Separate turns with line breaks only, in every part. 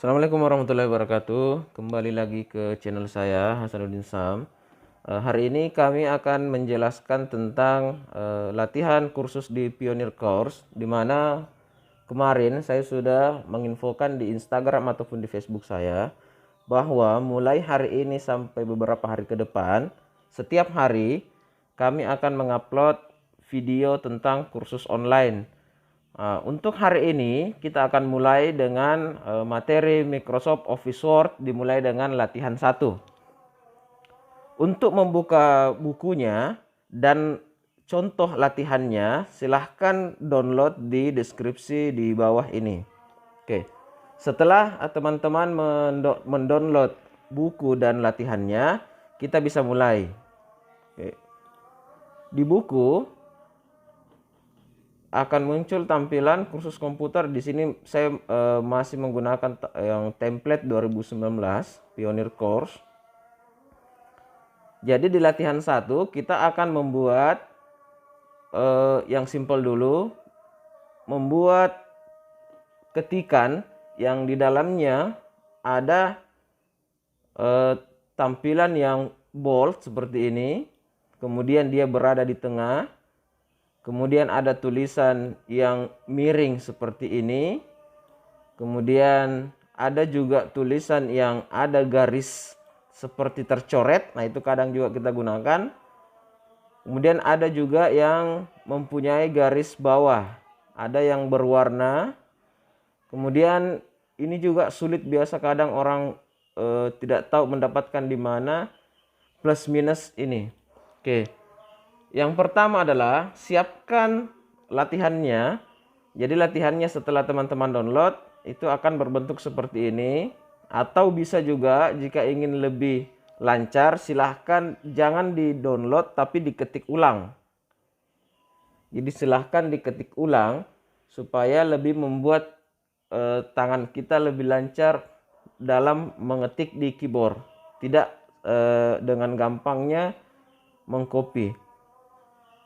Assalamualaikum warahmatullahi wabarakatuh. Kembali lagi ke channel saya Hasanuddin Sam. Hari ini kami akan menjelaskan tentang latihan kursus di Pioneer Course, di mana kemarin saya sudah menginfokan di Instagram ataupun di Facebook saya bahwa mulai hari ini sampai beberapa hari ke depan, setiap hari kami akan mengupload video tentang kursus online. Untuk hari ini kita akan mulai dengan materi Microsoft Office Word, dimulai dengan latihan 1. Untuk membuka bukunya dan contoh latihannya silahkan download di deskripsi di bawah ini. Oke. Setelah teman-teman mendownload buku dan latihannya, kita bisa mulai. Oke. Di buku akan muncul tampilan kursus komputer. Di sini saya masih menggunakan yang template 2019 Pioneer Course. Jadi di latihan 1 kita akan membuat yang simple dulu, membuat ketikan yang di dalamnya ada tampilan yang bold seperti ini, kemudian dia berada di tengah. Kemudian ada tulisan yang miring seperti ini. Kemudian ada juga tulisan yang ada garis seperti tercoret. Nah, itu kadang juga kita gunakan. Kemudian ada juga yang mempunyai garis bawah. Ada yang berwarna. Kemudian ini juga sulit, biasa kadang orang tidak tahu mendapatkan di mana plus minus ini. Oke. Yang pertama adalah siapkan latihannya. Jadi latihannya setelah teman-teman download itu akan berbentuk seperti ini. Atau bisa juga jika ingin lebih lancar, silahkan jangan di-download tapi diketik ulang. Jadi silahkan diketik ulang supaya lebih membuat tangan kita lebih lancar dalam mengetik di keyboard. Tidak dengan gampangnya mengcopy.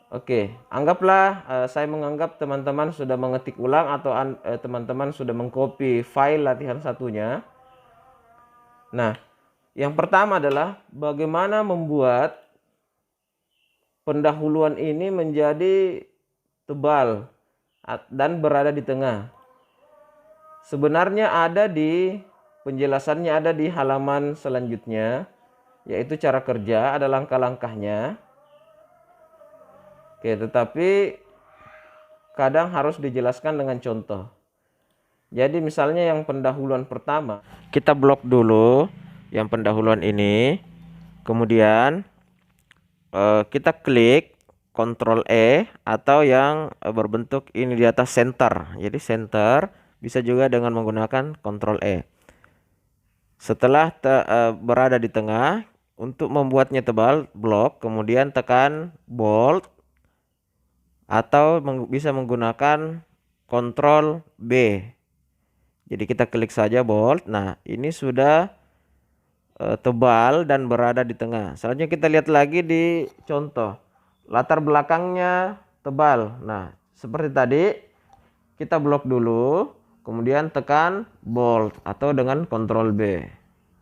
Oke, anggaplah saya menganggap teman-teman sudah mengetik ulang atau teman-teman sudah mengcopy file latihan satunya. Nah, yang pertama adalah bagaimana membuat pendahuluan ini menjadi tebal dan berada di tengah. Sebenarnya ada di penjelasannya, ada di halaman selanjutnya, yaitu cara kerja, ada langkah-langkahnya. Oke, tetapi kadang harus dijelaskan dengan contoh. Jadi misalnya yang pendahuluan pertama, kita blok dulu yang pendahuluan ini. Kemudian kita klik Ctrl E atau yang berbentuk ini di atas center. Jadi center bisa juga dengan menggunakan Ctrl E. Setelah berada di tengah, untuk membuatnya tebal, blok, kemudian tekan Bold. Atau bisa menggunakan Ctrl B. Jadi kita klik saja bold. Nah, ini sudah tebal dan berada di tengah. Selanjutnya kita lihat lagi di contoh. Latar belakangnya tebal. Nah, seperti tadi kita blok dulu, kemudian tekan bold atau dengan Ctrl B.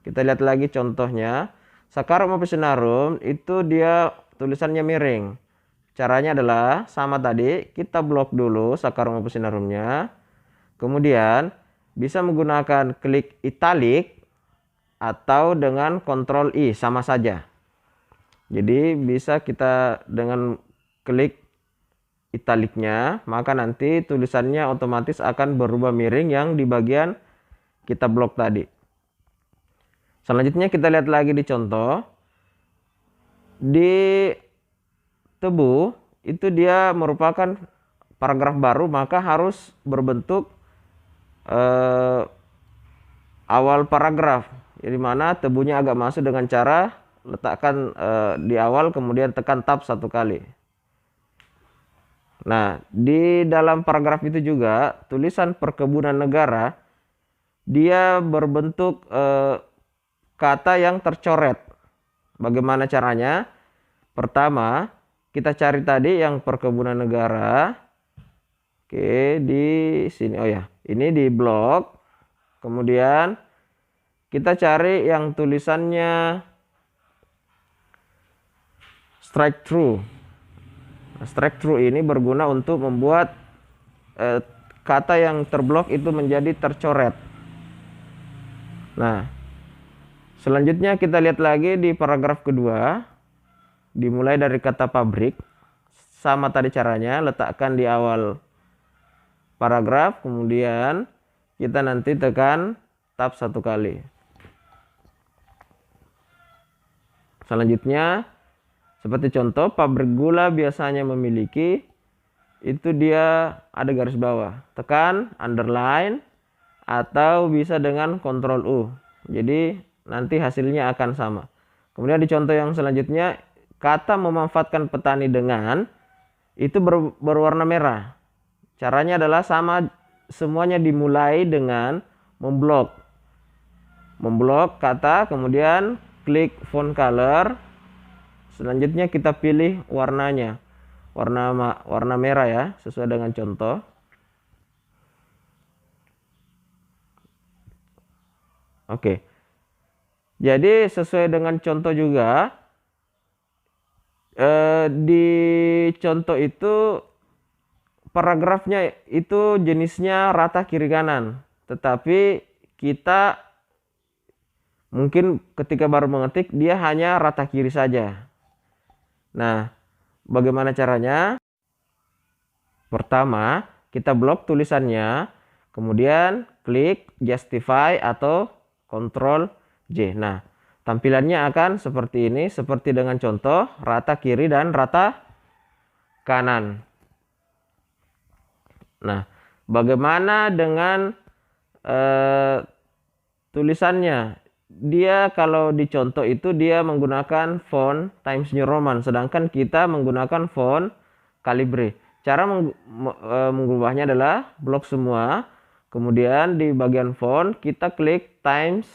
Kita lihat lagi contohnya. Sakarum Opsinarum itu dia tulisannya miring. Caranya adalah sama tadi, kita blok dulu Sakarum Opsinarumnya. Kemudian bisa menggunakan klik italic atau dengan Ctrl I, sama saja. Jadi bisa kita dengan klik italicnya, maka nanti tulisannya otomatis akan berubah miring yang di bagian kita blok tadi. Selanjutnya kita lihat lagi di contoh. Di tebu itu dia merupakan paragraf baru, maka harus berbentuk awal paragraf, di mana tebunya agak masuk dengan cara letakkan di awal, kemudian tekan tab 1 kali. Nah, di dalam paragraf itu juga tulisan perkebunan negara dia berbentuk kata yang tercoret. Bagaimana caranya? Pertama, kita cari tadi yang perkebunan negara. Oke, di sini. Oh ya, ini di blok. Kemudian kita cari yang tulisannya strike through. Nah, strike through ini berguna untuk membuat kata yang terblok itu menjadi tercoret. Nah, selanjutnya kita lihat lagi di paragraf kedua, dimulai dari kata pabrik. Sama tadi caranya, letakkan di awal paragraf, kemudian kita nanti tekan tab 1 kali. Selanjutnya, seperti contoh, pabrik gula biasanya memiliki, itu dia ada garis bawah. Tekan, underline, atau bisa dengan Ctrl U. Jadi nanti hasilnya akan sama. Kemudian di contoh yang selanjutnya, kata memanfaatkan petani dengan, itu berwarna merah. Caranya adalah sama, semuanya dimulai dengan memblok kata, kemudian klik font color. Selanjutnya kita pilih warnanya, warna merah ya, sesuai dengan contoh. Oke. Jadi sesuai dengan contoh juga, di contoh itu paragrafnya itu jenisnya rata kiri kanan, tetapi kita mungkin ketika baru mengetik dia hanya rata kiri saja. Nah, bagaimana caranya? Pertama, kita blok tulisannya, kemudian klik justify atau Ctrl J. Nah, tampilannya akan seperti ini, seperti dengan contoh rata kiri dan rata kanan. Nah, bagaimana dengan tulisannya? Dia kalau di contoh itu dia menggunakan font Times New Roman, sedangkan kita menggunakan font Calibri. Cara mengubahnya adalah blok semua, kemudian di bagian font kita klik Times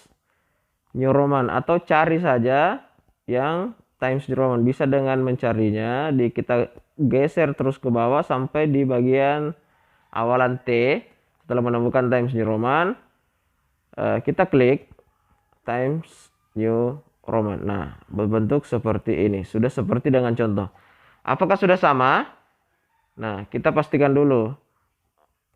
New Roman atau cari saja yang Times New Roman. Bisa dengan mencarinya, kita geser terus ke bawah sampai di bagian awalan T. Setelah menemukan Times New Roman, kita klik Times New Roman. Nah, berbentuk seperti ini. Sudah seperti dengan contoh. Apakah sudah sama? Nah, kita pastikan dulu.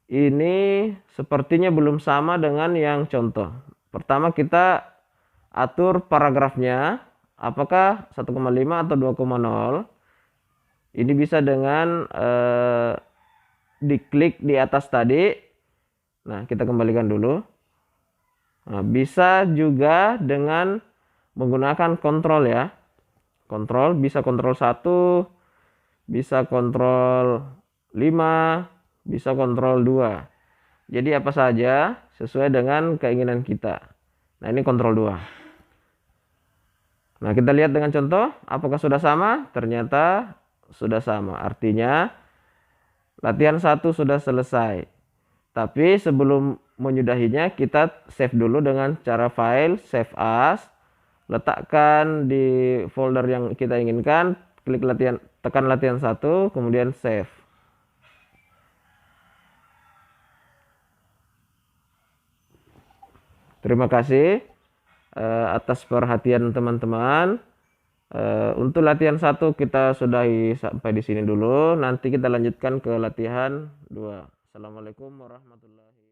Ini sepertinya belum sama dengan yang contoh. Pertama kita atur paragrafnya. Apakah 1,5 atau 2,0? Ini bisa dengan diklik di atas tadi. Nah, kita kembalikan dulu. Nah, bisa juga dengan menggunakan kontrol ya. Kontrol, bisa kontrol 1, bisa kontrol 5, bisa kontrol 2. Jadi apa saja sesuai dengan keinginan kita. Nah, ini kontrol 2. Nah, kita lihat dengan contoh, apakah sudah sama? Ternyata sudah sama. Artinya latihan 1 sudah selesai. Tapi sebelum menyudahinya, kita save dulu dengan cara file, save as, letakkan di folder yang kita inginkan, klik latihan, tekan latihan 1, kemudian save. Terima kasih atas perhatian teman-teman. Untuk latihan 1 kita sudahi sampai di sini dulu. Nanti kita lanjutkan ke latihan 2. Assalamualaikum warahmatullahi wabarakatuh.